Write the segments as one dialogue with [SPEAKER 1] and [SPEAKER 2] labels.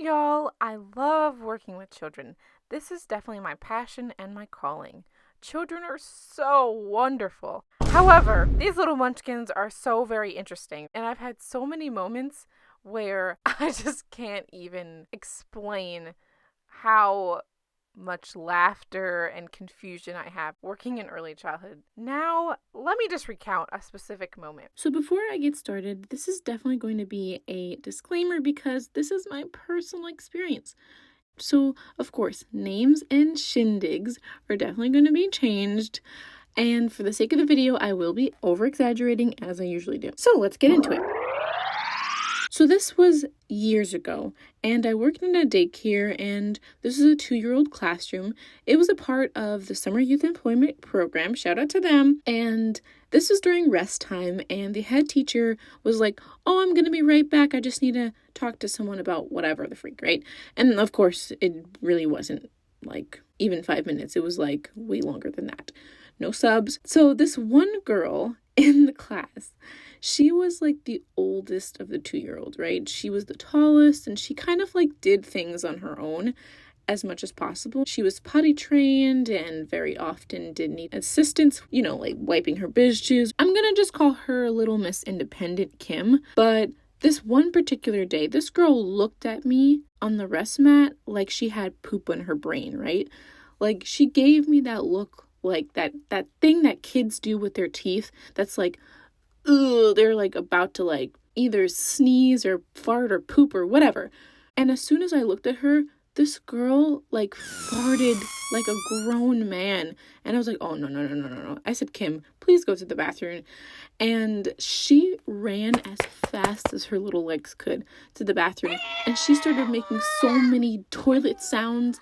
[SPEAKER 1] y'all. I love working with children. This is definitely my passion and my calling. Children are so wonderful. However, these little munchkins are so very interesting, and I've had so many moments where I just can't even explain how much laughter and confusion I have working in early childhood. Now, let me just recount a specific moment.
[SPEAKER 2] So before I get started, this is definitely going to be a disclaimer because this is my personal experience. So, of course, names and shindigs are definitely going to be changed. And for the sake of the video, I will be over-exaggerating as I usually do. So let's get into it. So this was years ago, and I worked in a daycare, and this is a 2-year-old classroom. It was a part of the Summer Youth Employment Program, shout out to them, and this was during rest time, and the head teacher was like, oh, I'm going to be right back, I just need to talk to someone about whatever the freak, right? And of course, it really wasn't like even 5 minutes, it was like way longer than that. No subs. So this one girl in the class, she was like the oldest of the 2-year-olds, right? She was the tallest, and she kind of like did things on her own as much as possible. She was potty trained and very often did need assistance, like wiping her biz juice. I'm gonna just call her Little Miss Independent Kim. But this one particular day, this girl looked at me on the rest mat like she had poop in her brain, right? Like she gave me that look, like that thing that kids do with their teeth that's like, ugh, they're like about to like either sneeze or fart or poop or whatever. And as soon as I looked at her, this girl like farted like a grown man. And I was like, oh, no. I said, Kim, please go to the bathroom. And she ran as fast as her little legs could to the bathroom. And she started making so many toilet sounds.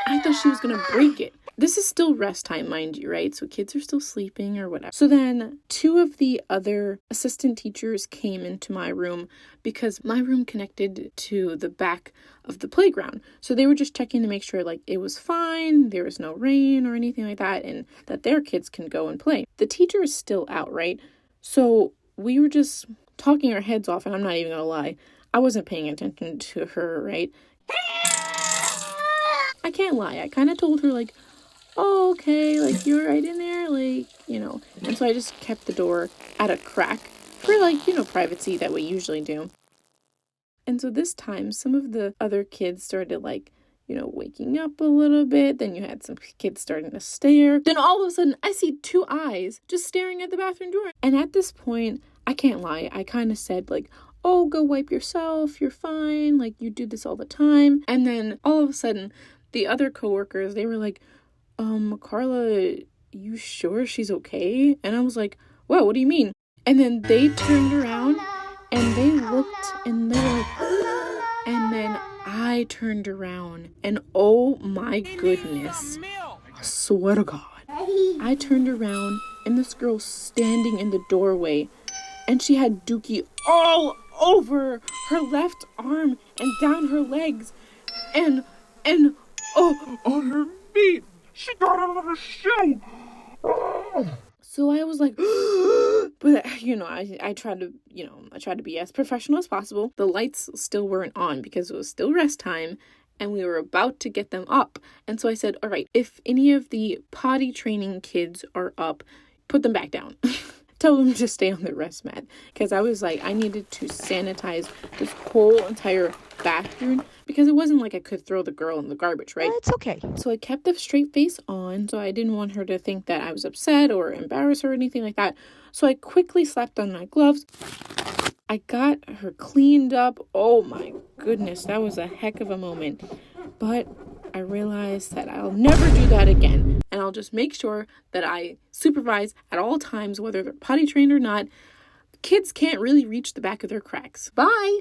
[SPEAKER 2] I thought she was going to break it. This is still rest time, mind you, right? So kids are still sleeping or whatever. So then 2 of the other assistant teachers came into my room because my room connected to the back of the playground. So they were just checking to make sure like it was fine, there was no rain or anything like that, and that their kids can go and play. The teacher is still out, right? So we were just talking our heads off, and I'm not even gonna lie, I wasn't paying attention to her, right? I can't lie. I kind of told her like, oh, okay, like, you're right in there, like, And so I just kept the door at a crack for, like, privacy that we usually do. And so this time, some of the other kids started, like, waking up a little bit. Then you had some kids starting to stare. Then all of a sudden, I see 2 eyes just staring at the bathroom door. And at this point, I can't lie, I kind of said, like, oh, go wipe yourself, you're fine, like, you do this all the time. And then all of a sudden, the other coworkers, they were like, Carla, you sure she's okay? And I was like, whoa, what do you mean? And then they turned around and they looked and they were like, and then I turned around and oh my goodness, I swear to God, I turned around and this girl standing in the doorway and she had dookie all over her left arm and down her legs and oh, on her feet. She got out of her shoe. So I was like, but I tried to be as professional as possible. The lights still weren't on because it was still rest time and we were about to get them up. And so I said, all right, if any of the potty training kids are up, put them back down. Tell them to stay on the rest mat. Because I was like, I needed to sanitize this whole entire bathroom because it wasn't like I could throw the girl in the garbage, right?
[SPEAKER 3] It's okay.
[SPEAKER 2] So I kept the straight face on, so I didn't want her to think that I was upset or embarrassed or anything like that. So I quickly slapped on my gloves. I got her cleaned up. Oh my goodness, that was a heck of a moment. But I realized that I'll never do that again. And I'll just make sure that I supervise at all times, whether they're potty trained or not. Kids can't really reach the back of their cracks. Bye!